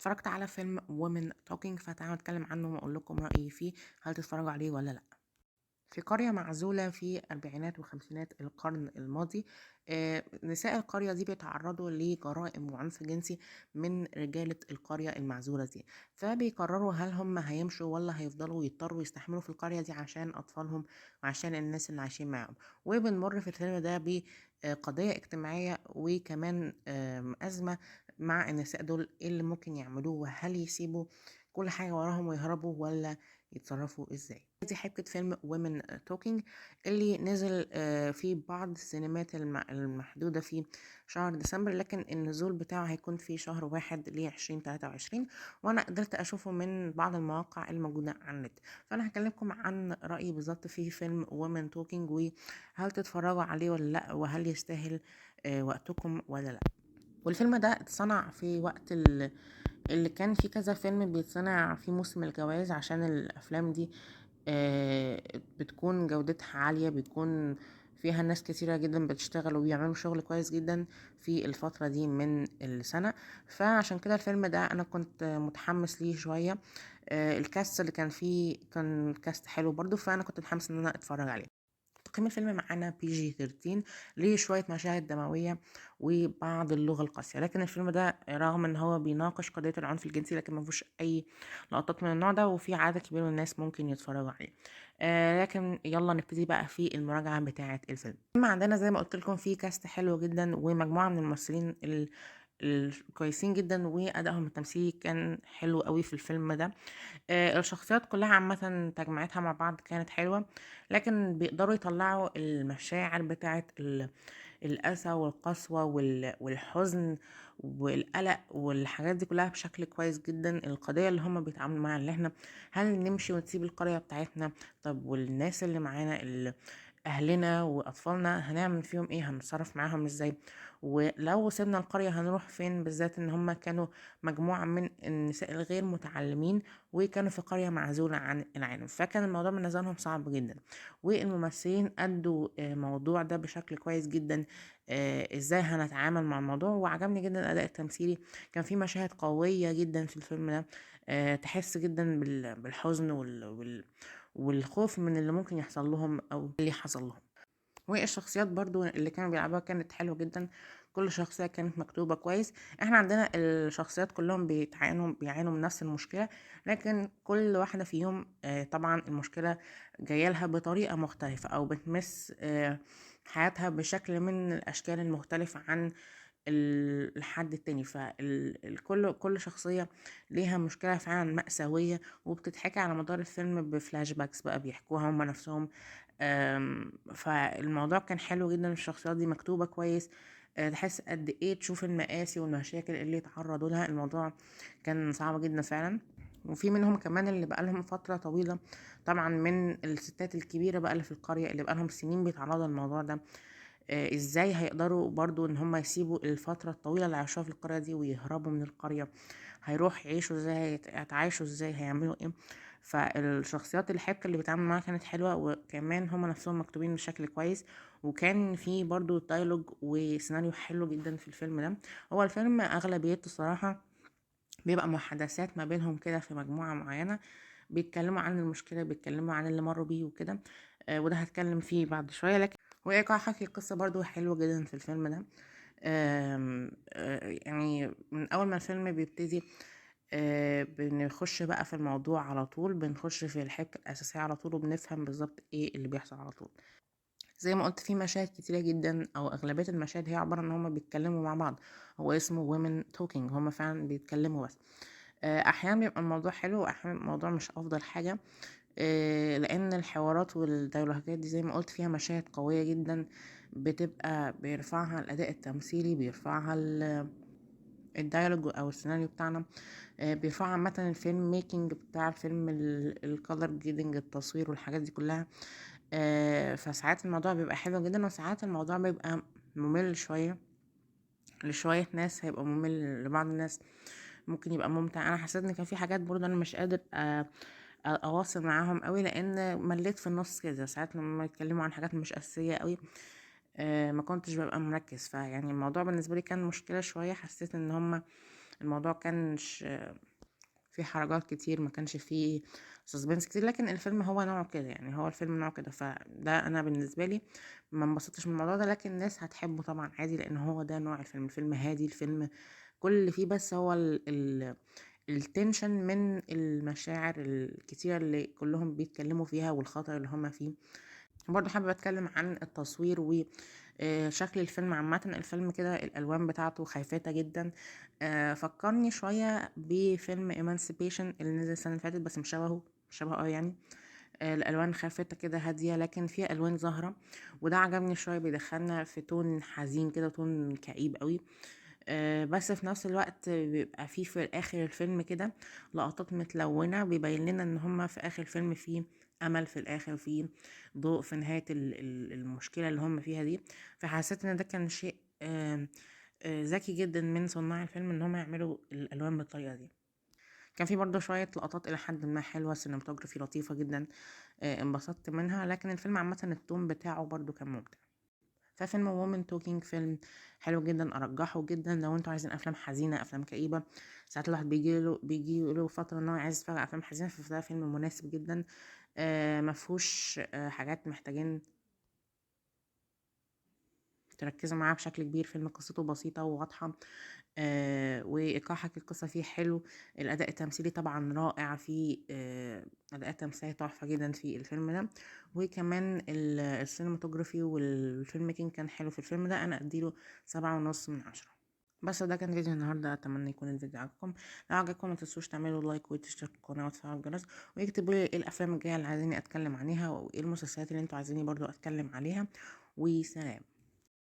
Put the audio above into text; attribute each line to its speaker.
Speaker 1: اتفرجت على فيلم Women Talking، فتعالوا نتكلم عنه واقول لكم رأيي فيه. هل تتفرجوا عليه ولا لا؟ في قرية معزولة في الأربعينات وخمسينات القرن الماضي، نساء القرية دي بيتعرضوا لجرائم وعنف جنسي من رجالة القرية المعزولة دي. فبيقرروا هل هم هيمشوا ولا هيفضلوا يضطروا يستحملوا في القرية دي عشان أطفالهم وعشان الناس اللي عايشين معاهم. وبنمر في الفيلم ده بقضية اجتماعية وكمان أزمة مع النساء دول، ايه اللي ممكن يعملوه وهل يسيبوا كل حاجة وراهم ويهربوا ولا يتصرفوا ازاي. دي حبكة فيلم Women Talking اللي نزل في بعض السينمات المحدودة في شهر ديسمبر، لكن النزول بتاعه هيكون في شهر 1 ل2023، وأنا قدرت أشوفه من بعض المواقع الموجودة على النت. فأنا هكلمكم عن رأيي بالظبط في فيلم Women Talking، وهل تتفرجوا عليه ولا لأ، وهل يستاهل وقتكم ولا لأ. والفيلم ده اتصنع في وقت اللي كان في كذا فيلم بيتصنع في موسم الجواز، عشان الأفلام دي بتكون جودتها عالية، بتكون فيها ناس كتيرة جدا بتشتغل وبيعملوا شغل كويس جدا في الفترة دي من السنة. فعشان كده الفيلم ده أنا كنت متحمس ليه شوية. الكاست اللي كان فيه كان كاست حلو برضو، فأنا كنت متحمس إن أنا أتفرج عليه. تقييم الفيلم معانا PG-13، ليه شوية مشاهد دموية وبعض اللغة القاسية، لكن الفيلم ده رغم ان هو بيناقش قضية العنف الجنسي لكن ما فيهوش اي لقطات من النوع ده، وفي عدد كبير من الناس ممكن يتفرجوا عليه. لكن يلا نبتدي بقى في المراجعة بتاعة الفيلم. عندنا زي ما قلت لكم في كاست حلو جدا ومجموعة من الممثلين الكويسين جدا، وأدائهم التمثيلي كان حلو قوي في الفيلم ده. الشخصيات كلها عامة تجميعتها مع بعض كانت حلوة، لكن بيقدروا يطلعوا المشاعر بتاعة الأسى والقسوة والحزن والقلق والحاجات دي كلها بشكل كويس جدا. القضية اللي هم بيتعاملوا معاها، اللي احنا هل نمشي ونسيب القرية بتاعتنا؟ طب والناس اللي معانا أهلنا وأطفالنا هنعمل فيهم ايه؟ هنتصرف معاهم ازاي؟ ولو سيبنا القرية هنروح فين؟ بالذات ان هم كانوا مجموعة من النساء الغير متعلمين، وكانوا في قرية معزولة عن العالم، فكان الموضوع بالنسبة لهم صعب جدا. والممثلين أدوا الموضوع ده بشكل كويس جدا. ازاي هنتعامل مع الموضوع، وعجبني جدا الأداء التمثيلي. كان في مشاهد قوية جدا في الفيلم ده، تحس جدا بالحزن والخوف من اللي ممكن يحصل لهم أو اللي حصل لهم. والشخصيات برضو اللي كانوا بيلعبوها كانت حلوة جدا، كل شخصية كانت مكتوبة كويس. احنا عندنا الشخصيات كلهم بيعانوا من نفس المشكلة، لكن كل واحدة فيهم طبعا المشكلة جاية لها بطريقة مختلفة او بتمس حياتها بشكل من الاشكال المختلفة عن الحد التاني. كل شخصية ليها مشكلة فعلا مأساوية، وبتتحكي على مدار الفيلم بفلاش باكس بقى بيحكوها هما نفسهم. فالموضوع كان حلو جدا، الشخصيات دي مكتوبة كويس. تحس قد ايه تشوف المآسي والمشاكل اللي اتعرضوا لها. الموضوع كان صعب جدا فعلا. وفي منهم كمان اللي بقالهم فترة طويلة، طبعا من الستات الكبيرة بقى اللي في القرية اللي بقالهم سنين بيتعرضوا للموضوع ده. ازاي هيقدروا برضو ان هم يسيبوا الفترة الطويلة اللي عاشوها في القرية دي ويهربوا من القرية؟ هيروح يعيشوا ازاي؟ هيتعايشوا ازاي؟ هيعملوا ايه؟ فالشخصيات الحبكة اللي بيتعاملوا معاها كانت حلوة، وكمان هم نفسهم مكتوبين بشكل كويس. وكان في برضو دايلوج وسيناريو حلو جدا في الفيلم ده. هو الفيلم اغلبيته صراحة بيبقى محادثات ما بينهم كده في مجموعة معينة، بيتكلموا عن المشكلة، بيتكلموا عن اللي مروا بيه وكده. وده هتكلم فيه بعد شوية. لكن وإيقاع حكي القصة برضو حلو جدا في الفيلم ده. يعني من أول ما الفيلم بيبتدي بنخش بقى في الموضوع على طول، بنخش في الحبكة الأساسية على طول، وبنفهم بالظبط ايه اللي بيحصل على طول. زي ما قلت في مشاهد كتيرة جدا، أو أغلبية المشاهد هي عبارة إن هما بيتكلموا مع بعض. هو اسمه women talking، هما فعلا بيتكلموا بس. أحيانا بيبقى الموضوع حلو وأحيانا الموضوع مش أفضل حاجة. لأن الحوارات والديالوجات دي زي ما قلت فيها مشاهد قوية جدا، بتبقى بيرفعها الأداء التمثيلي، بيرفعها الديالوج أو السيناريو بتاعنا. بيرفعها عامة الفيلم ميكنج بتاع الفيلم، الكولر جريدنج، التصوير والحاجات دي كلها. فساعات الموضوع بيبقى حلو جدا، وساعات الموضوع بيبقى ممل شوية. لشوية ناس هيبقى ممل، لبعض الناس ممكن يبقى ممتع. انا حسيت ان كان في حاجات برضه انا مش قادر اواصل معاهم قوي، لان مليت في النص كده ساعات لما يتكلموا عن حاجات مش اساسيه قوي. ما كنتش ببقى مركز، فيعني الموضوع بالنسبه لي كان مشكله شويه. حسيت ان هم الموضوع كانش فيه حركات كتير، ما كانش فيه suspense كتير، لكن الفيلم هو نوعه كده، يعني هو الفيلم نوعه كده، فده انا بالنسبة لي ما انبسطتش من الموضوع ده، لكن الناس هتحبه طبعا عادي، لان هو ده نوع الفيلم. الفيلم هادي، الفيلم كل اللي فيه بس هو التنشن من المشاعر الكتيرة اللي كلهم بيتكلموا فيها والخطر اللي هما فيه. برضه حابة اتكلم عن التصوير وشكل الفيلم عامة. الفيلم كده الالوان بتاعته خايفة جدا، فكرني شوية بفيلم ايمانسيبيشن اللي نزل السنة اللي فاتت، بس مش شبهه، مش شبهه قوي يعني. الالوان خافتة كده هادية، لكن فيها الوان زهرة، وده عجبني شوية، بيدخلنا في تون حزين كده، تون كئيب قوي. بس في نفس الوقت بيبقى فيه في اخر الفيلم كده لقطات متلونة، بيبين لنا ان هما في اخر الفيلم فيه امل، في الاخر فيه ضوء في نهاية المشكلة اللي هم فيها دي. فحسيت ان ده كان شيء ذكي جدا من صناع الفيلم ان هم يعملوا الالوان بالطريقة دي. كان في برضه شوية لقطات إلى حد ما حلوة، سينماتوجرافي لطيفة جدا، انبسطت منها، لكن الفيلم عامة التون بتاعه برضه كان ممتع. ففيلم وومن توكينج فيلم حلو جدا، ارجحه جدا لو انتوا عايزين افلام حزينه، افلام كئيبه. ساعات الواحد بيجي له فتره ان هو عايز يتفرج على افلام حزينه، فده فيلم مناسب جدا. مفهوش حاجات محتاجين تركزوا معاه بشكل كبير. فيلم قصته بسيطة وواضحة، وإيقاع حكي القصة فيه حلو. الأداء التمثيلي طبعا رائع فيه، أداء تمثيلية تحفة جدا في الفيلم ده. وكمان السينماتوجرافي والفيلم ميكنج كان حلو في الفيلم ده. أنا أديله 7.5 من 10. بس ده كان فيديو النهاردة، أتمنى يكون الفيديو عجبكم. لو عجبكم متنسوش تعملوا لايك وتشتركوا في القناة وتفعلوا الجرس، ويكتبوا لي ايه الأفلام الجاية اللي عايزيني أتكلم عنها، وايه المسلسلات اللي انتوا عايزيني برضو أتكلم عليها. وسلام.